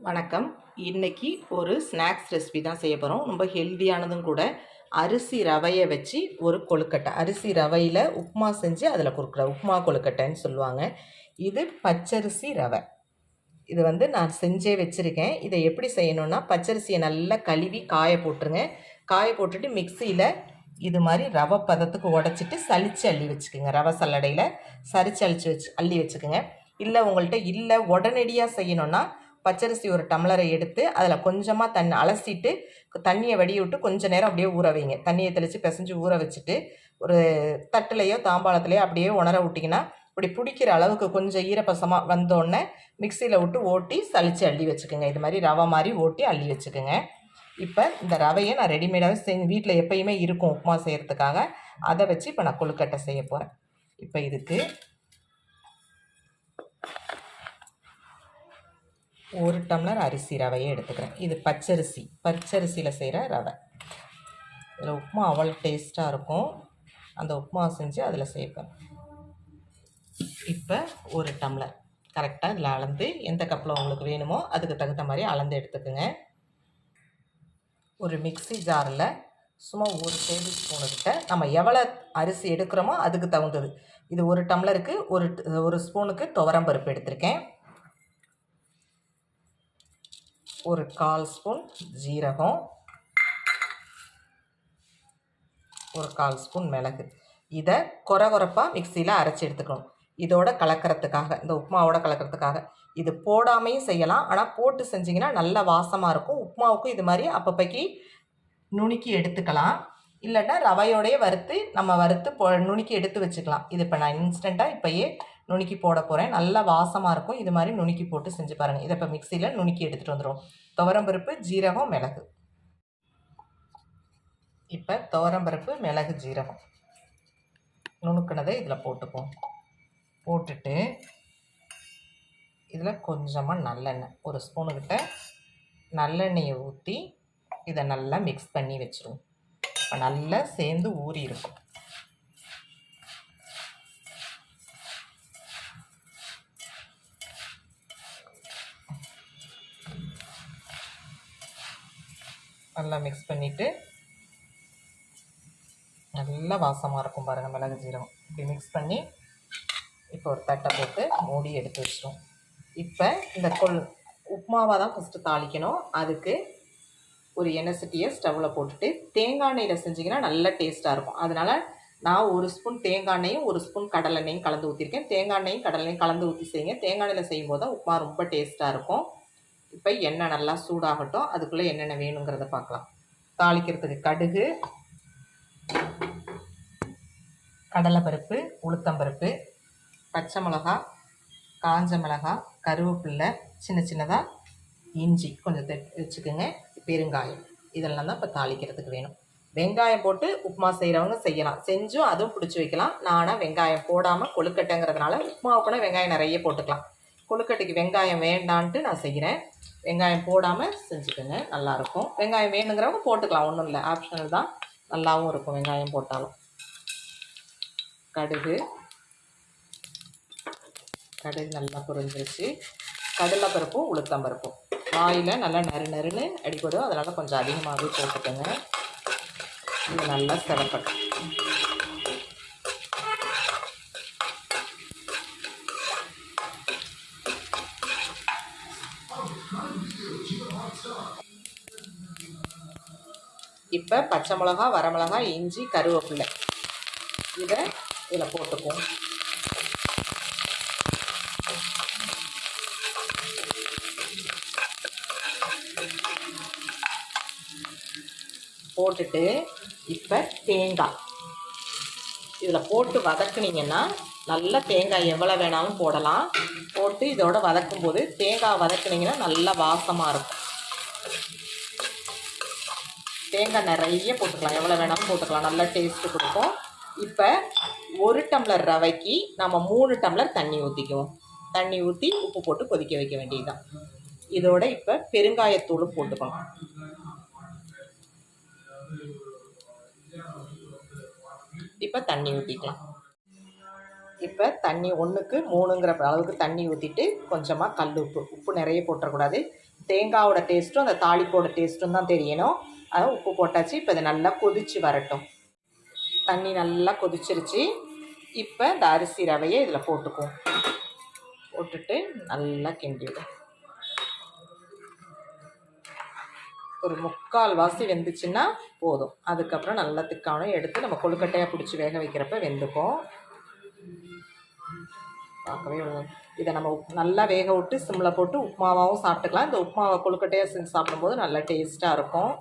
வணக்கம். இன்னைக்கு ஒரு ஸ்நாக்ஸ் ரெசிபி தான் செய்ய போகிறோம். ரொம்ப ஹெல்தியானதும் கூட. அரிசி ரவையை வச்சு ஒரு கொழுக்கட்டை, அரிசி ரவையில் உப்புமா செஞ்சு அதில் கொடுக்குற உப்புமா கொழுக்கட்டைன்னு சொல்லுவாங்க. இது பச்சரிசி ரவை. இது நான் செஞ்சே வச்சுருக்கேன். இதை எப்படி செய்யணுன்னா, பச்சரிசியை நல்லா கழுவி காய போட்டுருங்க. காய போட்டுட்டு மிக்சியில் இது மாதிரி ரவை பதத்துக்கு உடச்சிட்டு சலிச்சு அள்ளி வச்சுக்கோங்க. ரவை சல்லடையில் சரிச்சு அள்ளி வச்சுக்கோங்க. இல்லை உங்கள்கிட்ட இல்லை உடனடியாக செய்யணுன்னா, பச்சரிசி ஒரு டம்ளரை எடுத்து அதில் கொஞ்சமாக அலசிட்டு தண்ணியை வடிய விட்டு கொஞ்சம் நேரம் அப்படியே ஊற வைங்க. தண்ணியை தெளித்து பிசைஞ்சு ஊற வச்சுட்டு ஒரு தட்டுலையோ தாம்பாளத்துலையோ அப்படியே உணர விட்டிங்கன்னா இப்படி பிடிக்கிற அளவுக்கு கொஞ்சம் ஈரப்பசமாக வந்தோடனே மிக்சியில் விட்டு ஓட்டி சலித்து அள்ளி வச்சுக்கோங்க. இது மாதிரி ரவை மாதிரி ஓட்டி அள்ளி வச்சுக்கோங்க. இப்போ இந்த ரவையை நான் ரெடிமேடாகவே வீட்டில் எப்பயுமே இருக்கும் உப்புமா செய்கிறதுக்காக. அதை வச்சு இப்போ நான் கொழுக்கட்டை செய்ய போகிறேன். இப்போ இதுக்கு 1 டம்ளர் அரிசி ரவையை எடுத்துக்கிறேன். இது பச்சரிசியில் செய்கிற ரவை. இதில் உப்புமா அவ்வளோ டேஸ்ட்டாக இருக்கும். அந்த உப்புமா செஞ்சு அதில் சேர்ப்பேன். இப்போ 1 டம்ளர் கரெக்டாக இதில் அளந்து எந்த கப்பில் உங்களுக்கு வேணுமோ அதுக்கு தகுந்த மாதிரி அளந்து எடுத்துக்கோங்க. ஒரு மிக்சி ஜாரில் சும்மா 1 டேபிள் ஸ்பூனுக்கிட்ட நம்ம எவ்வளோ அரிசி எடுக்கிறோமோ அதுக்கு தகுந்தது. இது 1 டம்ளருக்கு ஒரு ஸ்பூனுக்கு துவரம்பருப்பு எடுத்திருக்கேன். ஒரு 1/4 ஸ்பூன் ஜீரகம், ஒரு 1/4 ஸ்பூன் மிளகு. இதை கொரகொரப்பாக மிக்சியில் அரைச்சி எடுத்துக்கணும். இதோட கலக்கிறதுக்காக, இந்த உப்புமாவோட கலக்கிறதுக்காக. இது போடாமையும் செய்யலாம், ஆனால் போட்டு செஞ்சிங்கன்னா நல்ல வாசமாக இருக்கும். உப்புமாவுக்கும் இது மாதிரி அப்பப்போக்கி நுணுக்கி எடுத்துக்கலாம். இல்லைன்னா ரவையோடையே வறுத்து நுணுக்கி எடுத்து வச்சுக்கலாம். இது இப்போ நான் இன்ஸ்டண்ட்டாக இப்போயே நுணுக்கி போட போகிறேன். நல்லா வாசமாக இருக்கும். இது மாதிரி நுணுக்கி போட்டு செஞ்சு பாருங்கள். இதை இப்போ மிக்சியில் நுணுக்கி எடுத்துகிட்டு வந்துடும். துவரம்பருப்பு, ஜீரகம், மிளகு. இப்போ துவரம்பருப்பு, மிளகு, ஜீரகம் நுணுக்கினதை இதில் போட்டுப்போம். போட்டுட்டு இதில் கொஞ்சமாக நல்லெண்ணெய், 1 ஸ்பூனுக்கிட்ட நல்லெண்ணெயை ஊற்றி இதை நல்லா மிக்ஸ் பண்ணி வச்சுருவோம். இப்போ நல்லா சேர்ந்து ஊறி இருக்கும். நல்லா மிக்ஸ் பண்ணிவிட்டு நல்லா வாசமாக இருக்கும் பாருங்கள் மிளகு ஜீரகம். இப்படி மிக்ஸ் பண்ணி இப்போ ஒரு தட்டை போட்டு மூடி எடுத்து வச்சிடும். இப்போ இந்த உப்புமாவாக தான் ஃபஸ்ட்டு தாளிக்கணும். அதுக்கு ஒரு எண்ணெய் சட்டியை ஸ்டவ்வில் போட்டுட்டு தேங்காய் எண்ணெயில் செஞ்சிங்கன்னா நல்ல டேஸ்ட்டாக இருக்கும். அதனால் நான் 1 ஸ்பூன் தேங்காய் எண்ணெயும் 1 ஸ்பூன் கடலெண்ணெயும் கலந்து ஊற்றிருக்கேன். தேங்காய் எண்ணெயும் கடலெண்ணெயும் கலந்து ஊற்றி செய்யுங்க. தேங்காய் எண்ணெயில் செய்யும்போது தான் உப்புமா ரொம்ப டேஸ்ட்டாக இருக்கும். இப்போ எண்ணெய் நல்லா சூடாகட்டும். அதுக்குள்ளே என்னென்ன வேணுங்கிறத பார்க்கலாம். தாளிக்கிறதுக்கு கடுகு, கடலைப்பருப்பு, உளுத்தம்பருப்பு, பச்சை மிளகா, காஞ்ச மிளகா, கருவேப்பில்லை, சின்னதாக இஞ்சி கொஞ்சம் வச்சுக்கோங்க, பெருங்காயம். இதெல்லாம் தான் இப்போ தாளிக்கிறதுக்கு வேணும். வெங்காயம் போட்டு உப்புமா செய்கிறவங்க செய்யலாம், செஞ்சும் அதுவும் பிடிச்சி வைக்கலாம். நானாக வெங்காயம் போடாமல் கொழுக்கட்டைங்கிறதுனால உப்புமாவுக்குன்னா வெங்காயம் நிறைய போட்டுக்கலாம். கொழுக்கட்டைக்கு வெங்காயம் வேண்டான்ட்டு நான் செய்கிறேன். வெங்காயம் போடாமல் செஞ்சுக்கோங்க, நல்லாயிருக்கும். வெங்காயம் வேணுங்கிறவங்க போட்டுக்கலாம், ஒன்றும் இல்லை, ஆப்ஷனல் தான். நல்லாவும் இருக்கும் வெங்காயம் போட்டாலும். கடுகு நல்லா பொரிஞ்சிருச்சு. கடலைப்பருப்பும் உளுத்தம்பருப்பும் வாயில் நல்லா நறுன்னு அடிப்படும். அதனால் கொஞ்சம் அதிகமாகவே போட்டுக்கோங்க. இது நல்லா செவப்பட்டும். இப்போ பச்சை மிளகா, வரமிளகா, இஞ்சி, கருவேப்பில்லை இதில் போட்டுக்குவோம். போட்டுட்டு இப்போ தேங்காய் இதில் போட்டு வதக்குனீங்கன்னா நல்லா தேங்காய் எவ்வளோ வேணாலும் போடலாம். போட்டு இதோட வதக்கும்போது தேங்காய் வதக்குனீங்கன்னா நல்லா வாசமாக இருக்கும். தேங்காய் நிறைய போட்டுக்கலாம், எவ்வளோ வேணாலும் போட்டுக்கலாம், நல்லா டேஸ்ட்டு கொடுக்கும். இப்போ 1 டம்ளர் ரவைக்கு நம்ம 3 டம்ளர் தண்ணி ஊற்றிக்குவோம். தண்ணி ஊற்றி உப்பு போட்டு கொதிக்க வைக்க வேண்டியதுதான். இதோட இப்போ பெருங்காயத்தூளும் போட்டுக்கணும். இப்போ தண்ணி ஊற்றிக்கலாம். இப்போ தண்ணி 1க்கு 3ங்கிற அளவுக்கு தண்ணி ஊற்றிட்டு கொஞ்சமாக கல் உப்பு நிறைய போட்டுறக்கூடாது. தேங்காவோட டேஸ்ட்டும் அந்த தாளிப்போட டேஸ்ட்டும் தான் தெரியணும். அதை உப்பு போட்டாச்சு. இப்போ இதை நல்லா கொதித்து வரட்டும். தண்ணி நல்லா கொதிச்சிருச்சு. இப்போ இந்த அரிசி ரவையை இதில் போட்டுக்குவோம். போட்டுட்டு நல்லா கிண்டிவிடும். ஒரு 3/4 வாசி வெந்துச்சுன்னா போதும். அதுக்கப்புறம் நல்லா திக்கானும் எடுத்து நம்ம கொழுக்கட்டையாக பிடிச்சி வேக வைக்கிறப்ப வெந்துக்கும். பார்க்கவே இதை நம்ம நல்லா வேக விட்டு சிம்மில் போட்டு உப்புமாவாகவும் சாப்பிட்டுக்கலாம். இந்த உப்புமாவை கொழுக்கட்டையாக செஞ்சு சாப்பிடும்போது நல்லா டேஸ்ட்டாக இருக்கும்.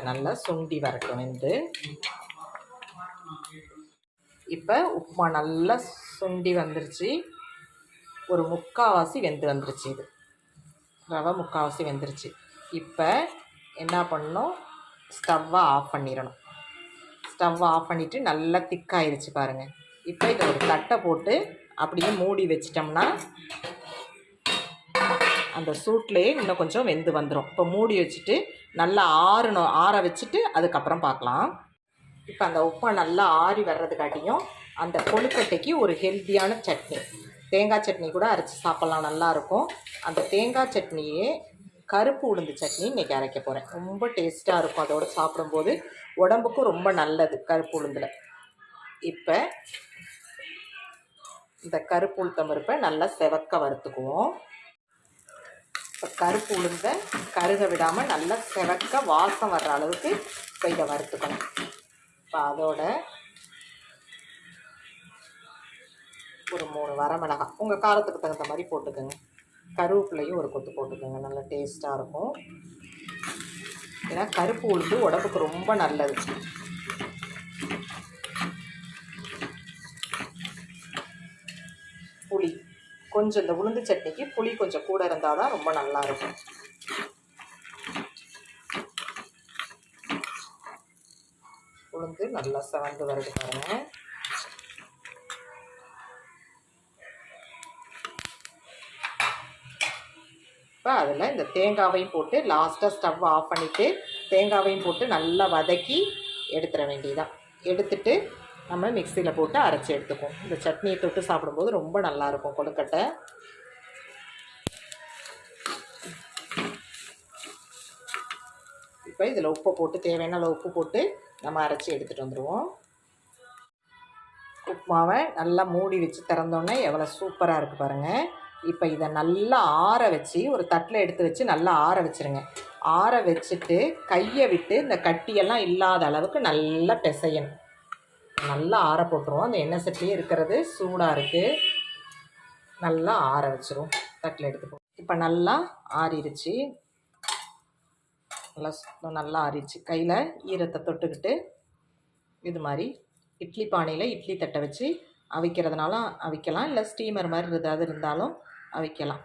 நல்லா சுண்டி வரட்டும் வெந்து. இப்போ உப்புமா நல்லா சுண்டி வந்துருச்சு. ஒரு 3/4 வாசி வெந்து வந்துருச்சு. இது ரவை 3/4 வாசி வெந்துருச்சு. இப்போ என்ன பண்ணணும், ஸ்டவ்வை ஆஃப் பண்ணிடணும். ஸ்டவ்வை ஆஃப் பண்ணிவிட்டு நல்லா திக்காயிருச்சு பாருங்கள். இப்போ இதை ஒரு தட்டை போட்டு அப்படியே மூடி வச்சிட்டோம்னா அந்த சூட்லேயே இன்னும் கொஞ்சம் வெந்து வந்துடும். இப்போ மூடி வச்சுட்டு நல்லா ஆற வச்சுட்டு அதுக்கப்புறம் பார்க்கலாம். இப்போ அந்த உப்பை நல்லா ஆறி வர்றதுக்காட்டியும் அந்த கொழுக்கட்டைக்கு ஒரு ஹெல்த்தியான சட்னி, தேங்காய் சட்னி கூட அரைச்சி சாப்பிட்லாம், நல்லாயிருக்கும். அந்த தேங்காய் சட்னியே கருப்பு உளுந்து சட்னி இன்றைக்கி அரைக்க போகிறேன். ரொம்ப டேஸ்ட்டாக இருக்கும். அதோடு சாப்பிடும்போது உடம்புக்கும் ரொம்ப நல்லது கருப்பு உளுந்தில். இப்போ இந்த கருப்பு உளுத்தம் பருப்பை நல்லா செவக்க வறுத்துக்குவோம். இப்போ கருப்பு உளுந்தை கருக விடாமல் நல்லா செவக்க வாசம் வர்ற அளவுக்கு இப்போ இதை வறுத்துக்கணும். இப்போ அதோட ஒரு 3 வரமிளகாய் உங்கள் காரத்துக்கு தகுந்த மாதிரி போட்டுக்கோங்க. கருவேப்பிலையும் ஒரு கொத்து போட்டுக்கோங்க, நல்லா டேஸ்ட்டாக இருக்கும். ஏன்னா கருப்பு உளுந்து உடம்புக்கு ரொம்ப நல்லது. புளி கொஞ்சம், இந்த உளுந்து சட்னிக்கு புளி கொஞ்சம் கூட இருந்தால் தான் ரொம்ப நல்லாயிருக்கும். உளுந்து நல்லா செவந்து வருது பாருங்கள். இப்போ அதில் இந்த தேங்காவையும் போட்டு லாஸ்ட்டாக ஸ்டவ் ஆஃப் பண்ணிவிட்டு தேங்காவையும் போட்டு நல்லா வதக்கி எடுத்துட வேண்டியதான். எடுத்துட்டு நம்ம மிக்சியில் போட்டு அரைச்சி எடுத்துக்குவோம். இந்த சட்னியை தொட்டு சாப்பிடும்போது ரொம்ப நல்லாயிருக்கும் கொழுக்கட்டை. இப்போ இதில் உப்பு போட்டு தேவையான அளவு உப்பு போட்டு நம்ம அரைச்சி எடுத்துகிட்டு வந்துடுவோம். உப்புமாவை நல்லா மூடி வச்சு திறந்தோன்னே எவ்வளோ சூப்பராக இருக்குது பாருங்கள். இப்போ இதை நல்லா ஆற வச்சு ஒரு தட்டில் எடுத்து வச்சு நல்லா ஆற வச்சுருங்க. ஆற வச்சுட்டு கையை விட்டு இந்த கட்டியெல்லாம் இல்லாத அளவுக்கு நல்லா பிசையணும். நல்லா ஆற போட்டுருவோம். அந்த எண்ணெய் சட்டியே இருக்கிறது சூடாக இருக்குது. நல்லா ஆற வச்சுருவோம். தட்டில் எடுத்துப்போம். இப்போ நல்லா ஆறிடுச்சு. நல்லா ஆறிடுச்சு. கையில் ஈரத்தை தொட்டுக்கிட்டு இது மாதிரி இட்லி பானையில் இட்லி தட்டை வச்சு அவிக்கிறதுனால அவிக்கலாம், இல்லை ஸ்டீமர் மாதிரி ஏதாவது இருந்தாலும் அவிக்கலாம்.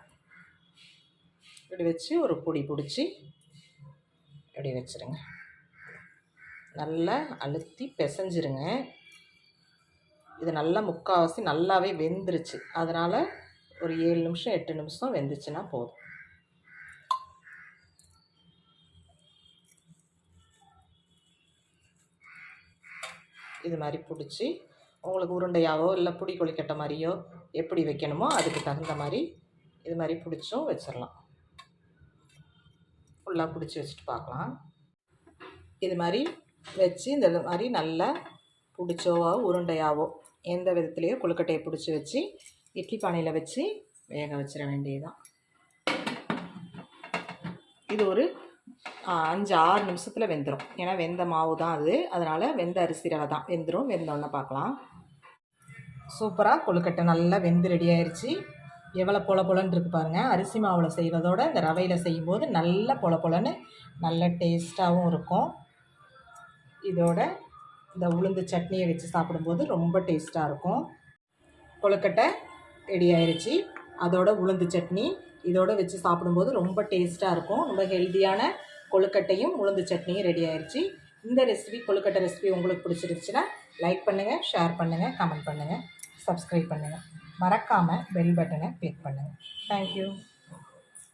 இப்படி வச்சு ஒரு பொடி பிடிச்சி இப்படி வச்சுருங்க. நல்லா அழுத்தி பிசைஞ்சிருங்க. இது நல்லா 3/4 வாசி நல்லாவே வெந்துருச்சு. அதனால் ஒரு 7 நிமிஷம் 8 நிமிஷம் வெந்துச்சுன்னா போதும். இது மாதிரி பிடிச்சி உங்களுக்கு உருண்டையாவோ இல்லை புடி கொழுக்கட்டை மாதிரியோ எப்படி வைக்கணுமோ அதுக்கு தகுந்த மாதிரி இது மாதிரி பிடிச்சும் வச்சிடலாம். ஃபுல்லாக பிடிச்சி வச்சுட்டு பார்க்கலாம். இது மாதிரி வச்சு இந்த மாதிரி நல்லா பிடிச்சோவோ உருண்டையாவோ எந்த விதத்துலேயோ கொழுக்கட்டையை பிடிச்சி வச்சு இட்லி பானையில் வச்சு வேக வச்சிட வேண்டியதுதான். இது ஒரு 5-6 நிமிஷத்தில் வெந்துடும். ஏன்னா வெந்த மாவு தான் அது, அதனால் வெந்த அரிசி ரவை தான் வெந்துடும். வெந்தோன்னே பார்க்கலாம். சூப்பராக கொழுக்கட்டை நல்லா வெந்து ரெடி ஆயிடுச்சு. எவ்வளோ பொலன்னு இருக்குது பாருங்கள். அரிசி மாவில் செய்கிறதோட இந்த ரவையில் செய்யும்போது நல்ல பொலன்னு நல்ல டேஸ்ட்டாகவும் இருக்கும். இதோட இந்த உளுந்து சட்னியை வச்சு சாப்பிடும்போது ரொம்ப டேஸ்ட்டாக இருக்கும். கொழுக்கட்டை ரெடி ஆயிடுச்சு. அதோட உளுந்து சட்னி இதோடு வச்சு சாப்பிடும்போது ரொம்ப டேஸ்ட்டாக இருக்கும். ரொம்ப ஹெல்த்தியான கொழுக்கட்டையும் உளுந்து சட்னியும் ரெடி ஆயிடுச்சு. இந்த ரெசிபி கொழுக்கட்டை ரெசிபி உங்களுக்கு பிடிச்சிருச்சுன்னா லைக் பண்ணுங்கள், ஷேர் பண்ணுங்கள், கமெண்ட் பண்ணுங்கள், சப்ஸ்கிரைப் பண்ணுங்கள். மறக்காமல் பெல் பட்டனை கிளிக் பண்ணுங்கள். தேங்க்யூ.